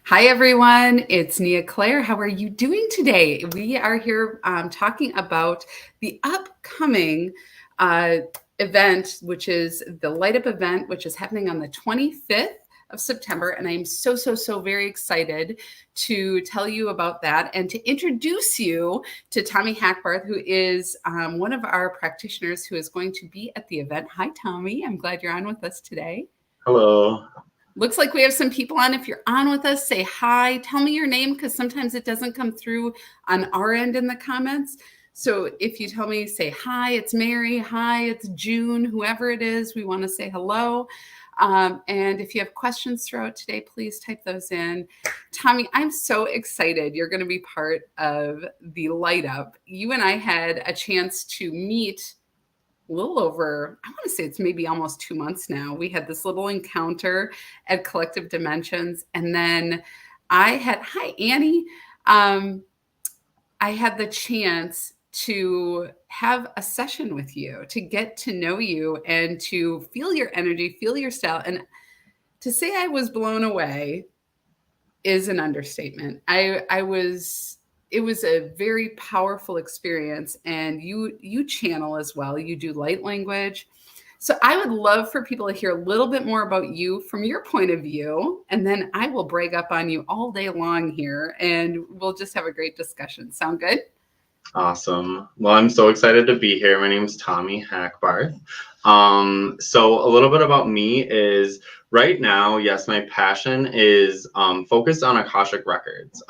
Hi, everyone. It's Nia Claire. How are you doing today? We are here talking about the upcoming uh, event, which is the Light Up event, which is happening on the 25th of September. And I'm so very excited to tell you about that and to introduce you to Tommy Hackbarth, who is one of our practitioners who is going to be at the event. Hi, Tommy. I'm glad you're on with us today. Hello. Looks like we have some people on. If you're on with us, say hi. Tell me your name because sometimes it doesn't come through on our end in the comments. So if you tell me, say hi, it's Mary. Hi, it's June. Whoever it is, we want to say hello. And if you have questions throughout today, please type those in. Tommy, I'm so excited. You're going to be part of the Light Up. You and I had a chance to meet a little over, I want to say it's maybe almost 2 months now. We had this little encounter at Collective Dimensions. And then hi, Annie. I had the chance to have a session with you, to get to know you and to feel your energy, feel your style. And to say I was blown away is an understatement. It was a very powerful experience, and you channel as well. You do light language. So I would love for people to hear a little bit more about you from your point of view, and then I will brag up on you all day long here, and we'll just have a great discussion. Sound good? Awesome. Well, I'm so excited to be here. My name's Tommy Hackbarth. So a little bit about me is right now, yes, my passion is focused on Akashic Records.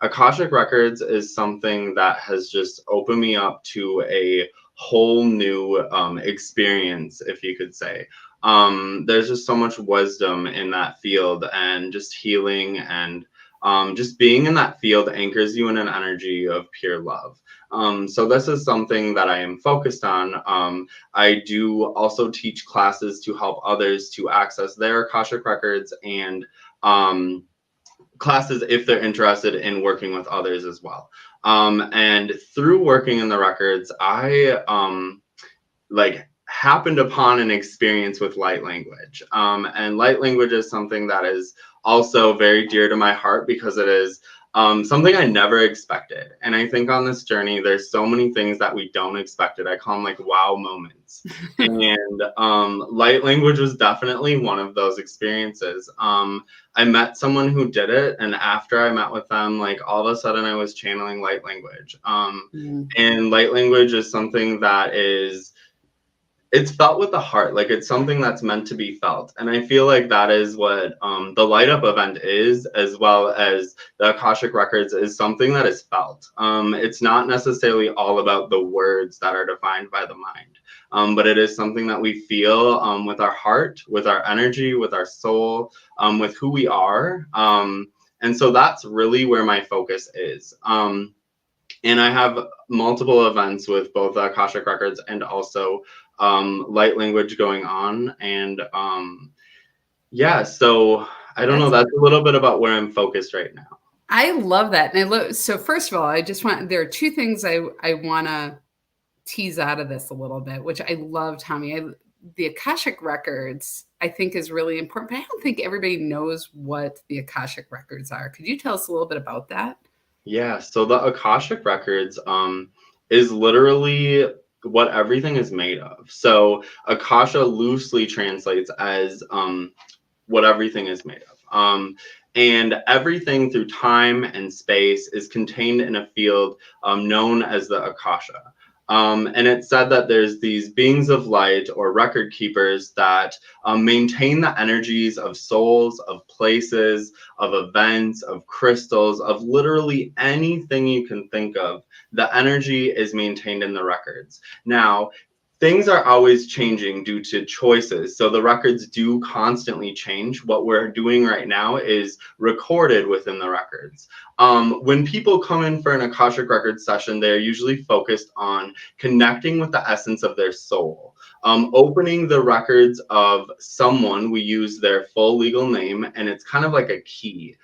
Akashic Records is something that has just opened me up to a whole new experience, if you could say. There's just so much wisdom in that field and just healing and just being in that field anchors you in an energy of pure love. So this is something that I am focused on. I do also teach classes to help others to access their Akashic records and classes if they're interested in working with others as well. And through working in the records, I happened upon an experience with light language. And light language is something that is also very dear to my heart because it is something I never expected. And I think on this journey, there's so many things that we don't expect it. I call them like wow moments. And light language was definitely one of those experiences. I met someone who did it. And after I met with them, like all of a sudden I was channeling light language. And light language is something that it's felt with the heart, like it's something that's meant to be felt. And I feel like that is what the Light Up event is, as well as the Akashic Records is something that is felt. It's not necessarily all about the words that are defined by the mind, but it is something that we feel with our heart, with our energy, with our soul, with who we are. And so that's really where my focus is. And I have multiple events with both Akashic Records and also light language going on. And yeah, so I don't know. That's a little bit about where I'm focused right now. I love that. And so first of all, there are two things I want to tease out of this a little bit, which I love, Tommy. The Akashic Records, I think, is really important, but I don't think everybody knows what the Akashic Records are. Could you tell us a little bit about that? Yeah, so the Akashic Records is literally what everything is made of. So Akasha loosely translates as what everything is made of. And everything through time and space is contained in a field known as the Akasha. And it's said that there's these beings of light or record keepers that maintain the energies of souls, of places, of events, of crystals, of literally anything you can think of. The energy is maintained in the records. Now, things are always changing due to choices. So the records do constantly change. What we're doing right now is recorded within the records. When people come in for an Akashic Records session, they're usually focused on connecting with the essence of their soul. Opening the records of someone, we use their full legal name, and it's kind of like a key.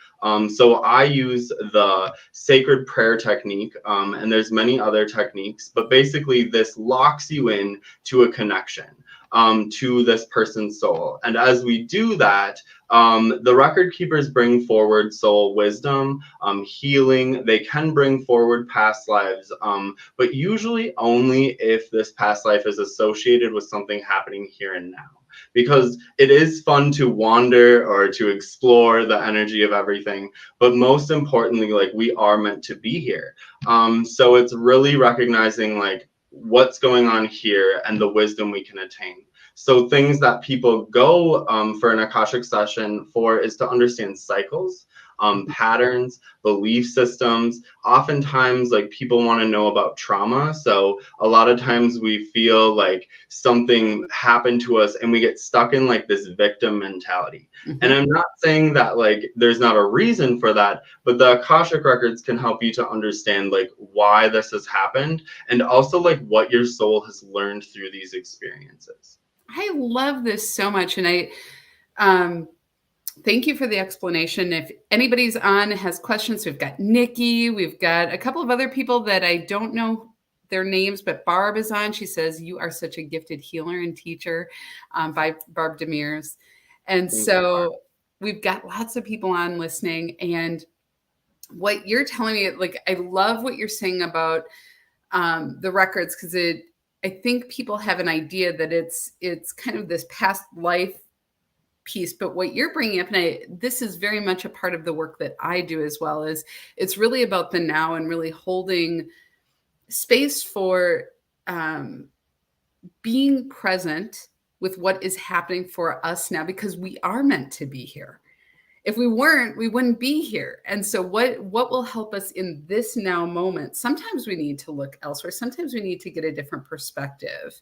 So I use the sacred prayer technique, and there's many other techniques, but basically this locks you in to a connection to this person's soul. And as we do that, The record keepers bring forward soul wisdom, healing. They can bring forward past lives, but usually only if this past life is associated with something happening here and now. Because it is fun to wander or to explore the energy of everything, but most importantly, like, we are meant to be here. So it's really recognizing like what's going on here and the wisdom we can attain. So things that people go for an Akashic session for is to understand cycles, patterns, belief systems. Oftentimes, like, people want to know about trauma. So a lot of times we feel like something happened to us and we get stuck in like this victim mentality. Mm-hmm. And I'm not saying that like there's not a reason for that, but the Akashic records can help you to understand like why this has happened, and also like what your soul has learned through these experiences. I love this so much. And thank you for the explanation. If anybody's on has questions, we've got Nikki, we've got a couple of other people that I don't know their names, but Barb is on. She says, "You are such a gifted healer and teacher," by Barb Demirs. And so we've got lots of people on listening. And what you're telling me, like, I love what you're saying about the records, because I think people have an idea that it's kind of this past life piece, but what you're bringing up, and this is very much a part of the work that I do as well, is it's really about the now and really holding space for being present with what is happening for us now, because we are meant to be here. If we weren't, we wouldn't be here. And so what will help us in this now moment? Sometimes we need to look elsewhere. Sometimes we need to get a different perspective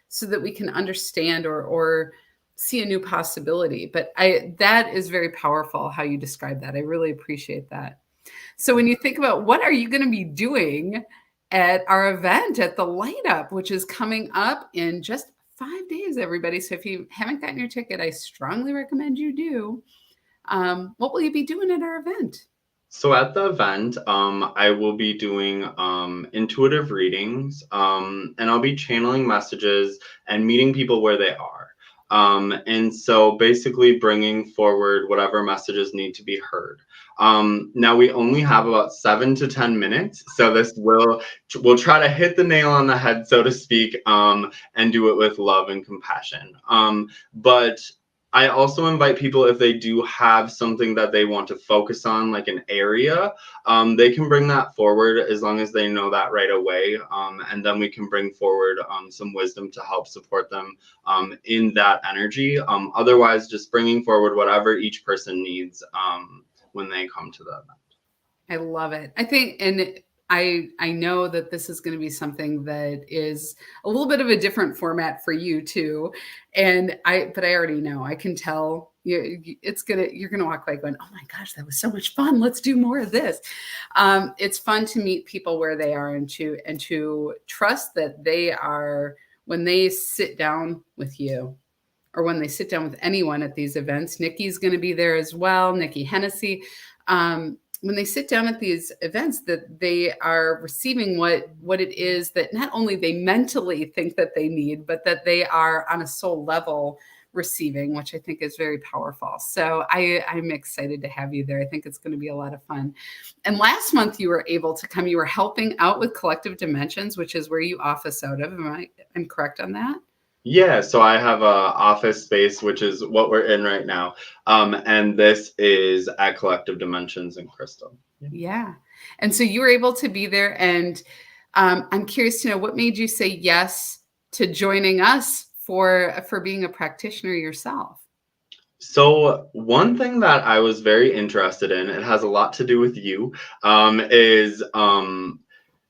so that we can understand or see a new possibility. But that is very powerful how you describe that. I really appreciate that. So when you think about what are you going to be doing at our event at the Light Up, which is coming up in just 5 days, everybody. So if you haven't gotten your ticket, I strongly recommend you do. What will you be doing at our event? So at the event, I will be doing intuitive readings, and I'll be channeling messages and meeting people where they are. And so basically bringing forward whatever messages need to be heard. Now we only have about 7 to 10 minutes, so we'll try to hit the nail on the head, so to speak, and do it with love and compassion. But I also invite people, if they do have something that they want to focus on, like an area, they can bring that forward as long as they know that right away. And then we can bring forward some wisdom to help support them in that energy. Otherwise, just bringing forward whatever each person needs when they come to the event. I love it. I think, and I know that this is going to be something that is a little bit of a different format for you too. But I already know, I can tell you're going to walk by going, "Oh my gosh, that was so much fun. Let's do more of this." It's fun to meet people where they are and to trust that they are, when they sit down with you or when they sit down with anyone at these events. Nikki's going to be there as well. Nikki Hennessy. When they sit down at these events, that they are receiving what it is that not only they mentally think that they need, but that they are on a soul level receiving, which I think is very powerful. So I'm excited to have you there. I think it's going to be a lot of fun. And last month you were able to come. You were helping out with Collective Dimensions, which is where you office out of. I'm correct on that? Yeah, so I have a office space, which is what we're in right now. And this is at Collective Dimensions in Crystal. Yeah. And so you were able to be there. And I'm curious to know, what made you say yes to joining us for being a practitioner yourself? So one thing that I was very interested in, it has a lot to do with you, is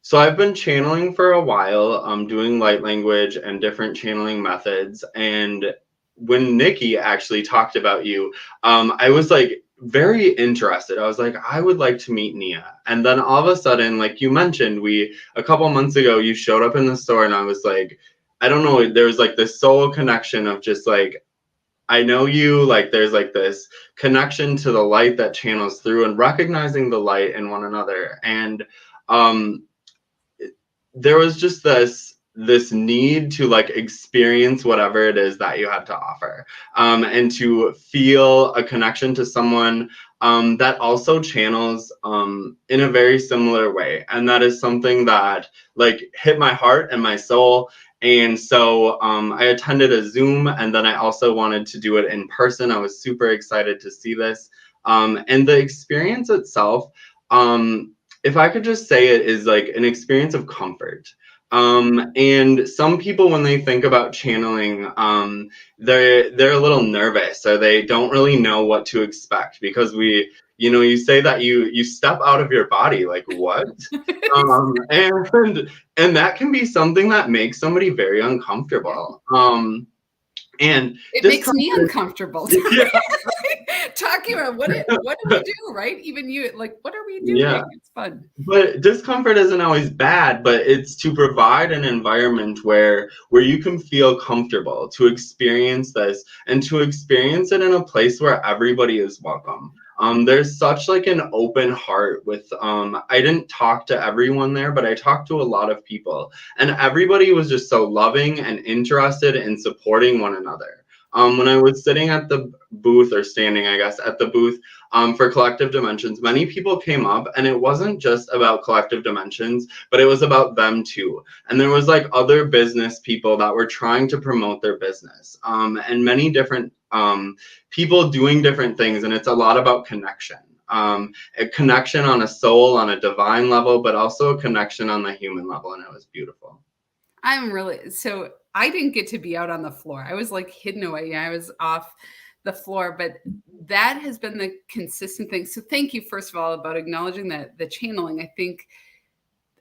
so I've been channeling for a while, doing light language and different channeling methods. And when Nikki actually talked about you, I was like very interested. I was like, I would like to meet Nia. And then all of a sudden, like you mentioned, a couple months ago, you showed up in the store and I was like, I don't know, there was like this soul connection of just like, I know you, like there's like this connection to the light that channels through and recognizing the light in one another. And there was just this need to like experience whatever it is that you had to offer, and to feel a connection to someone that also channels in a very similar way. And that is something that like hit my heart and my soul. And so I attended a Zoom, and then I also wanted to do it in person. I was super excited to see this. And the experience itself, if I could just say it, is like an experience of comfort. And some people, when they think about channeling, they're a little nervous, or they don't really know what to expect, because you say that you step out of your body, like what? And that can be something that makes somebody very uncomfortable. And It makes me discomfort. uncomfortable. Yeah, Talking about what do we do, right? Even you, like, what are we doing? yeah. It's fun. But discomfort isn't always bad, but it's to provide an environment where you can feel comfortable to experience this, and to experience it in a place where everybody is welcome. There's such like an open heart with I didn't talk to everyone there, but I talked to a lot of people, and everybody was just so loving and interested in supporting one another. When I was sitting at the booth, or standing, I guess, at the booth for Collective Dimensions, many people came up, and it wasn't just about Collective Dimensions, but it was about them too. And there was like other business people that were trying to promote their business, and many different people doing different things. And it's a lot about connection, a connection on a soul, on a divine level, but also a connection on the human level. And it was beautiful. So I didn't get to be out on the floor. I was like hidden away. I was off the floor, but that has been the consistent thing. So thank you, first of all, about acknowledging that the channeling. I think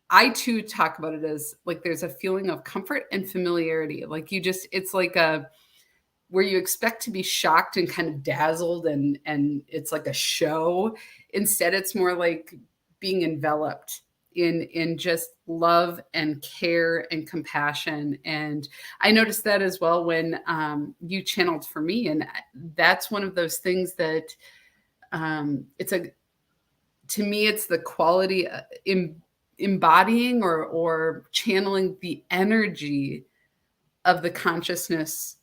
I too talk about it as like there's a feeling of comfort and familiarity. Like it's like where you expect to be shocked and kind of dazzled, and it's like a show. Instead, it's more like being enveloped in just love and care and compassion. And I noticed that as well when you channeled for me. And that's one of those things that to me, it's the quality embodying or channeling the energy of the consciousness,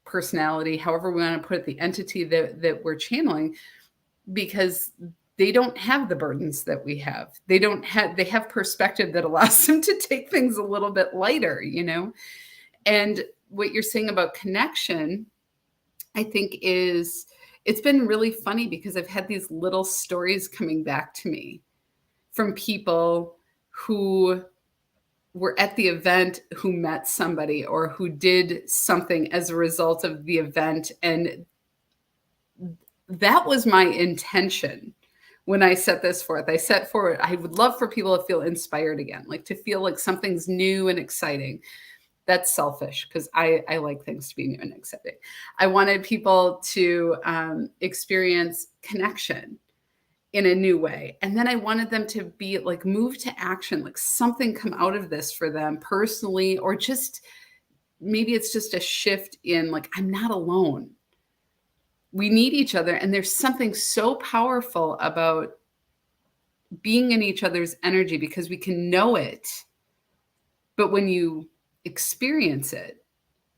personality, however we want to put it, the entity that we're channeling, because they don't have the burdens that we have. They have perspective that allows them to take things a little bit lighter, And what you're saying about connection, I think it's been really funny, because I've had these little stories coming back to me from people who were at the event, who met somebody or who did something as a result of the event. And that was my intention. When I set this forth, I would love for people to feel inspired again, like to feel like something's new and exciting. That's selfish, because I like things to be new and exciting. I wanted people to experience connection in a new way. And then I wanted them to be like move to action, like something come out of this for them personally, or just maybe it's just a shift in like, I'm not alone. We need each other. And there's something so powerful about being in each other's energy, because we can know it. But when you experience it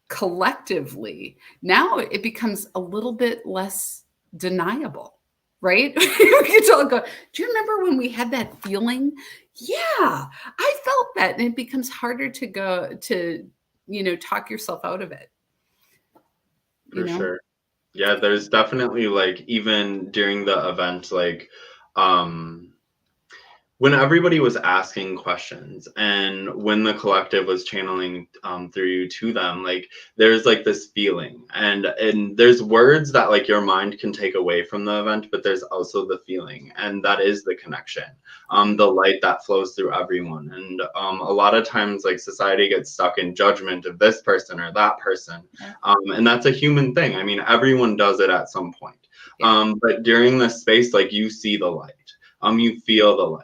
collectively, now it becomes a little bit less deniable, right? We can all go, do you remember when we had that feeling? Yeah, I felt that. And it becomes harder to go to, talk yourself out of it. For sure. Yeah, there's definitely like, even during the event, like when everybody was asking questions, and when the collective was channeling through you to them, like there's like this feeling, and there's words that like your mind can take away from the event, but there's also the feeling, and that is the connection, the light that flows through everyone. And a lot of times like society gets stuck in judgment of this person or that person, and that's a human thing. I mean, everyone does it at some point. But during this space, like you see the light. You feel the light.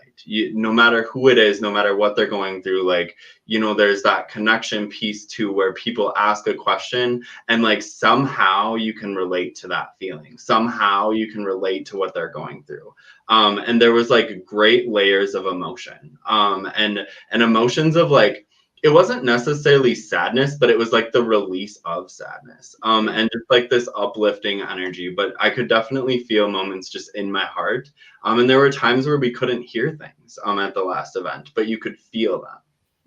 No matter who it is, no matter what they're going through, like, there's that connection piece too, where people ask a question, and like somehow you can relate to that feeling. Somehow you can relate to what they're going through. And there was like great layers of emotion, and emotions of like it wasn't necessarily sadness, but it was like the release of sadness, and just like this uplifting energy. But I could definitely feel moments just in my heart, and there were times where we couldn't hear things at the last event, but you could feel them.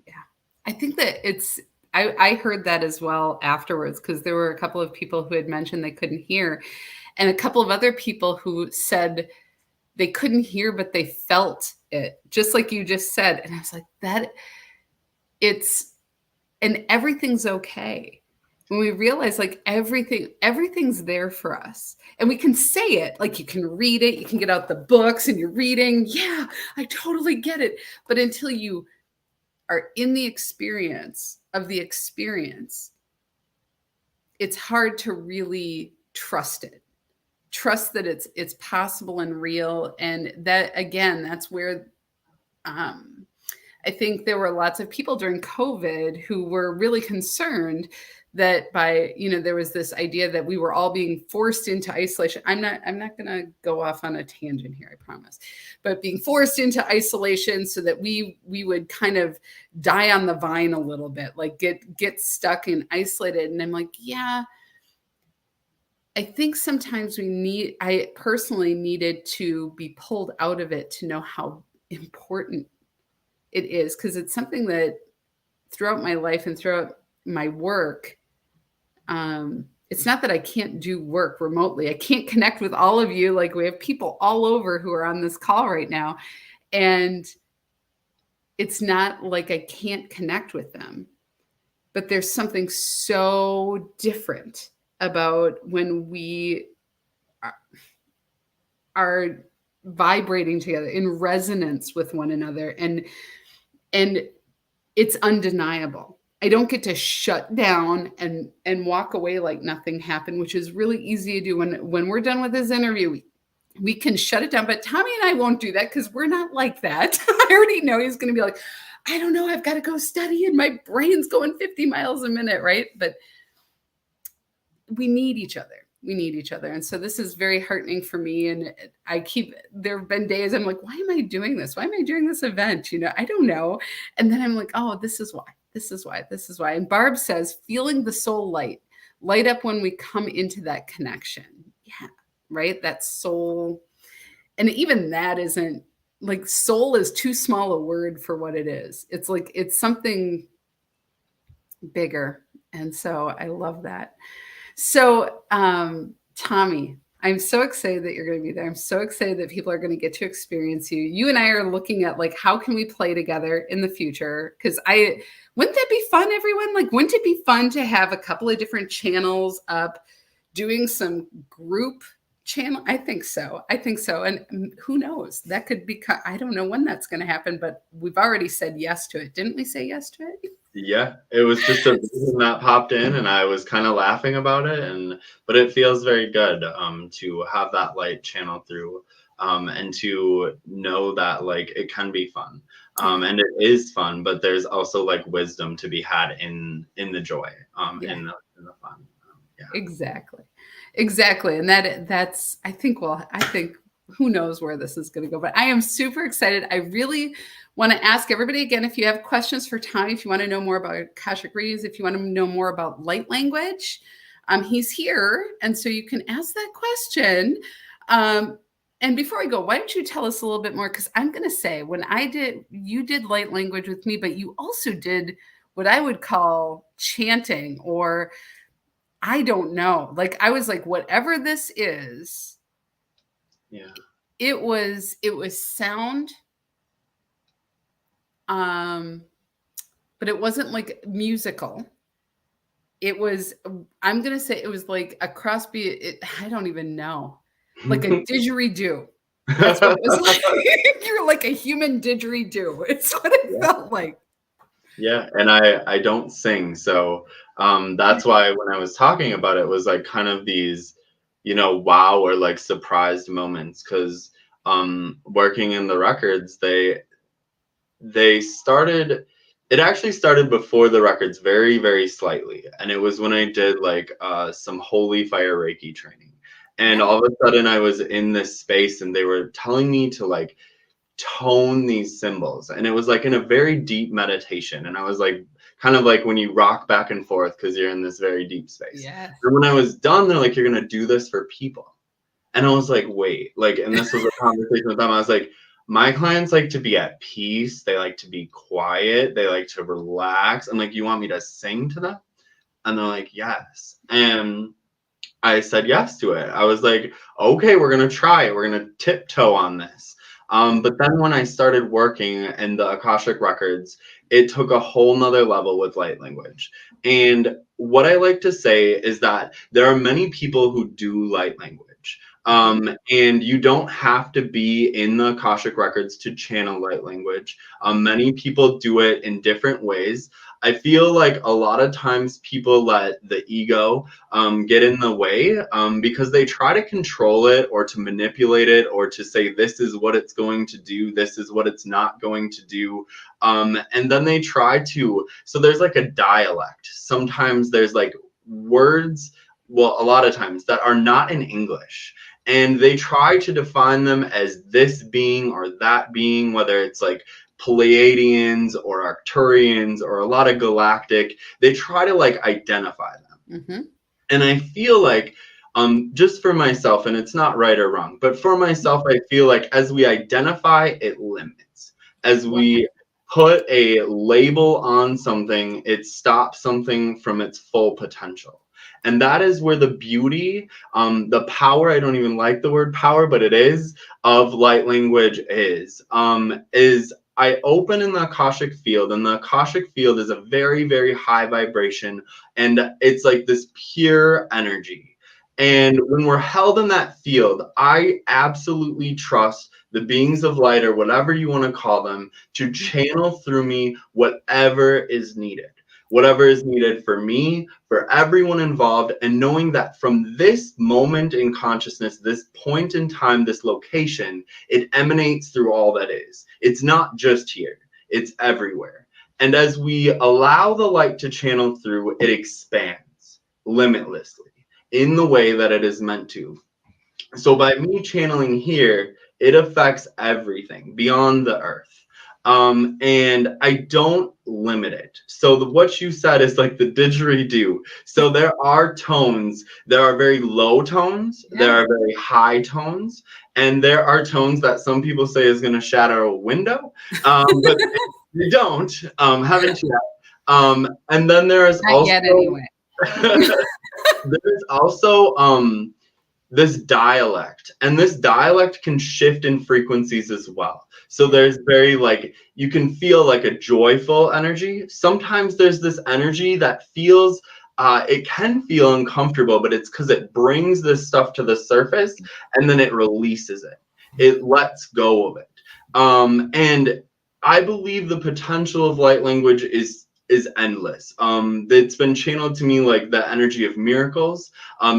Yeah, I think that I heard that as well afterwards, because there were a couple of people who had mentioned they couldn't hear, and a couple of other people who said they couldn't hear, but they felt it, just like you just said. And I was like, and everything's okay. When we realize like everything's there for us, and we can say it, like you can read it, you can get out the books and you're reading. Yeah, I totally get it. But until you are in the experience of the experience, it's hard to really trust it. Trust that it's possible and real. And that, again, that's where I think there were lots of people during COVID who were really concerned that there was this idea that we were all being forced into isolation. I'm not going to go off on a tangent here, I promise, but being forced into isolation so that we would kind of die on the vine a little bit, like get stuck and isolated. And I'm like, yeah, I think sometimes I personally needed to be pulled out of it to know how important it is, because it's something that throughout my life and throughout my work, it's not that I can't do work remotely. I can't connect with all of you. Like, we have people all over who are on this call right now, and it's not like I can't connect with them, but there's something so different about when we are vibrating together in resonance with one another, and it's undeniable. I don't get to shut down and walk away like nothing happened, which is really easy to do. When we're done with this interview, we can shut it down. But Tommy and I won't do that, because we're not like that. I already know he's going to be like, I don't know, I've got to go study and my brain's going 50 miles a minute, right? But we need each other. We need each other. And so this is very heartening for me. And there have been days I'm like, why am I doing this? Why am I doing this event? I don't know. And then I'm like, oh, this is why. This is why. This is why. And Barb says, feeling the soul light up when we come into that connection. Yeah, right? That soul. And even that isn't, like, soul is too small a word for what it is. It's like, it's something bigger. And so I love that. So, Tommy, I'm so excited that you're going to be there. I'm so excited that people are going to get to experience you. You and I are looking at, like, how can we play together in the future? Because wouldn't that be fun, everyone? Like, wouldn't it be fun to have a couple of different channels up, doing some group channel? I think so. And who knows? That could be, I don't know when that's going to happen, but we've already said yes to it. Didn't we say yes to it? Yeah, it was just a reason that popped in, and I was kind of laughing about it, but it feels very good to have that light channel through, and to know that, like, it can be fun, and it is fun, but there's also, like, wisdom to be had in the joy, in the fun. Yeah. Exactly. And that's I think who knows where this is going to go, but I am super excited. I really want to ask everybody again, if you have questions for Tommy, if you want to know more about Akashic readings, if you want to know more about light language, he's here. And so you can ask that question. And before I go, why don't you tell us a little bit more? Because I'm going to say, you did light language with me, but you also did what I would call chanting, or I don't know. Like, I was like, whatever this is, yeah, it was sound. But it wasn't like musical. It was, I'm going to say it was like a cross I don't even know. Like a didgeridoo. That's what it was like. You're like a human didgeridoo. It's what it felt like. Yeah, and I don't sing, so that's why when I was talking about it, it was like kind of these, wow, or like surprised moments, because working in the records, it actually started before the records, very, very slightly. And it was when I did like some holy fire Reiki training. And all of a sudden I was in this space and they were telling me to, like, tone these symbols. And it was like in a very deep meditation. And I was like kind of like when you rock back and forth because you're in this very deep space. Yeah. And when I was done, they're like, you're going to do this for people. And I was like, wait, like, and this was a conversation with them. I was like, my clients like to be at peace. They like to be quiet. They like to relax. And like, you want me to sing to them? And they're like, yes. And I said yes to it. I was like, okay, we're going to try it. We're going to tiptoe on this. But then when I started working in the Akashic Records, it took a whole nother level with light language. And what I like to say is that there are many people who do light language. And you don't have to be in the Akashic Records to channel light language. Many people do it in different ways. I feel like a lot of times people let the ego get in the way because they try to control it or to manipulate it or to say this is what it's going to do, this is what it's not going to do. And then they try to, so there's like a dialect. Sometimes there's like words, well, a lot of times that are not in English. And they try to define them as this being or that being, whether it's like Pleiadians or Arcturians or a lot of galactic, they try to like identify them. Mm-hmm. And I feel like just for myself, and it's not right or wrong, but for myself, I feel like as we identify, it limits. As we put a label on something, it stops something from its full potential. And that is where the beauty, the power, I don't even like the word power, but it is, of light language is I open in the Akashic field, and the Akashic field is a very, very high vibration, and it's like this pure energy. And when we're held in that field, I absolutely trust the beings of light, or whatever you want to call them, to channel through me whatever is needed. Whatever is needed for me, for everyone involved, and knowing that from this moment in consciousness, this point in time, this location, it emanates through all that is. It's not just here, it's everywhere. And as we allow the light to channel through, it expands limitlessly in the way that it is meant to. So by me channeling here, it affects everything beyond the earth. And I don't limit it. So what you said is like the didgeridoo. So there are tones. There are very low tones. Yeah. There are very high tones. And there are tones that some people say is going to shatter a window. But they don't. Haven't yet. And then there is Not also... yet anyway. There's also... this dialect, and this dialect can shift in frequencies as well. So there's very like, you can feel like a joyful energy. Sometimes there's this energy that feels, it can feel uncomfortable, but it's because it brings this stuff to the surface and then it releases it. It lets go of it. And I believe the potential of light language is endless. It's been channeled to me like the energy of miracles,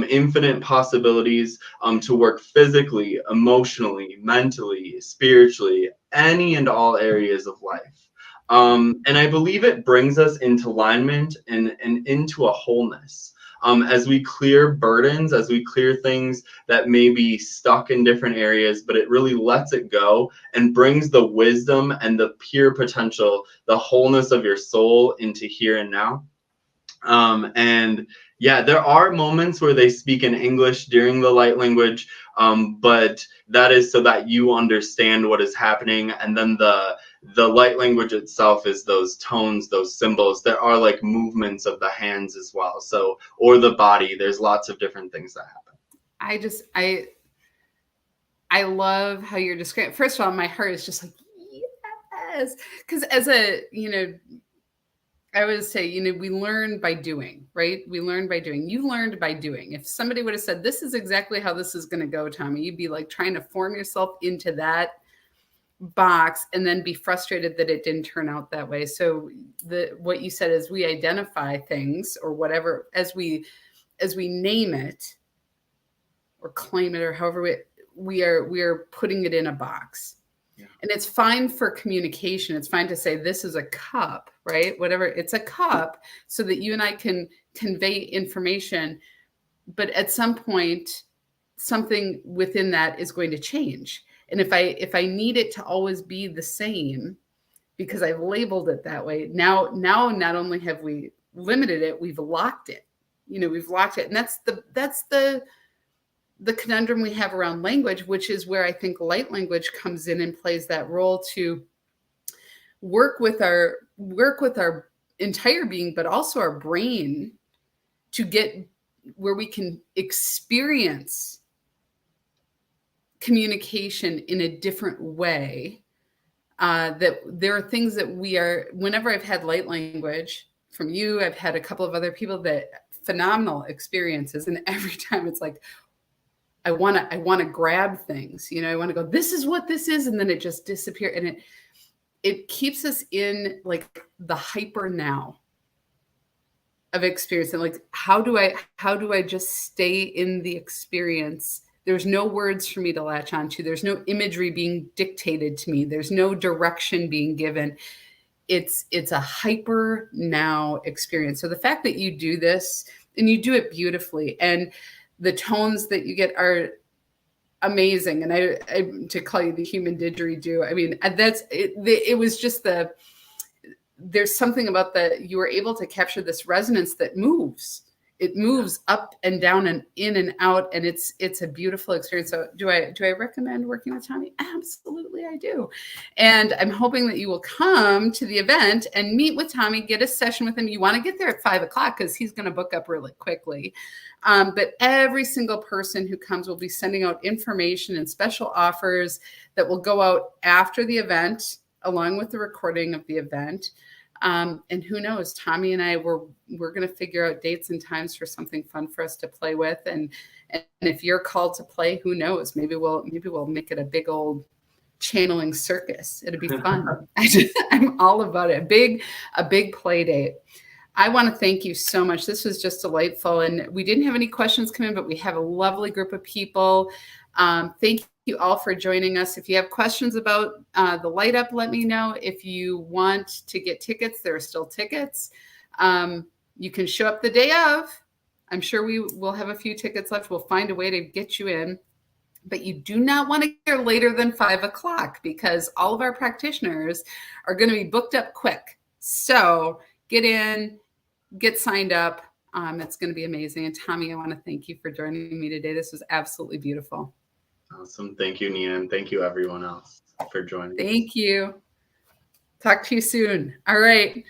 infinite possibilities to work physically, emotionally, mentally, spiritually, any and all areas of life. And I believe it brings us into alignment and into a wholeness. As we clear burdens, as we clear things that may be stuck in different areas, but it really lets it go and brings the wisdom and the pure potential, the wholeness of your soul into here and now. And yeah, there are moments where they speak in English during the light language, but that is so that you understand what is happening. And then the light language itself is those tones, those symbols. There are like movements of the hands as well. So, or the body, there's lots of different things that happen. I love how you're describing. First of all, my heart is just like, yes. Because as a, I would say, we learn by doing, right? We learn by doing. You learned by doing. If somebody would have said, this is exactly how this is going to go, Tommy, you'd be like trying to form yourself into that box and then be frustrated that it didn't turn out that way. So what you said is we identify things or whatever as we name it or claim it or however we are putting it in a box. Yeah. And it's fine for communication. It's fine to say this is a cup, right? Whatever, it's a cup so that you and I can convey information. But at some point, something within that is going to change. And if I need it to always be the same, because I've labeled it that way. Now not only have we limited it, we've locked it. We've locked it. And that's the conundrum we have around language, which is where I think light language comes in and plays that role to work with our entire being, but also our brain, to get where we can experience communication in a different way. That there are things that whenever I've had light language from you, I've had a couple of other people that phenomenal experiences. And every time it's like, I want to grab things, I want to go, this is what this is. And then it just disappears. And it keeps us in like the hyper now of experience. And like, how do I just stay in the experience? There's no words for me to latch onto. There's no imagery being dictated to me. There's no direction being given. It's a hyper now experience. So the fact that you do this, and you do it beautifully, and the tones that you get are amazing. And I to call you the human didgeridoo, I mean, that's it. It was just there's something about you were able to capture this resonance that moves. It moves up and down and in and out, and it's a beautiful experience. So do I recommend working with Tommy? Absolutely, I do. And I'm hoping that you will come to the event and meet with Tommy, get a session with him. You want to get there at 5 o'clock because he's going to book up really quickly. But every single person who comes will be sending out information and special offers that will go out after the event, along with the recording of the event. And who knows, Tommy and I, we're going to figure out dates and times for something fun for us to play with. And if you're called to play, who knows, maybe we'll make it a big old channeling circus. It'll be fun. I'm all about it. A big play date. I want to thank you so much. This was just delightful. And we didn't have any questions come in, but we have a lovely group of people. Thank you all for joining us. If you have questions about the light up, let me know. If you want to get tickets, there are still tickets. You can show up the day of. I'm sure we will have a few tickets left. We'll find a way to get you in. But you do not want to get there later than 5 o'clock, because all of our practitioners are going to be booked up quick. So get in, get signed up. It's going to be amazing. And Tommy, I want to thank you for joining me today. This was absolutely beautiful. Awesome. Thank you, Nina. And thank you, everyone else, for joining. Thank you. Talk to you soon. All right.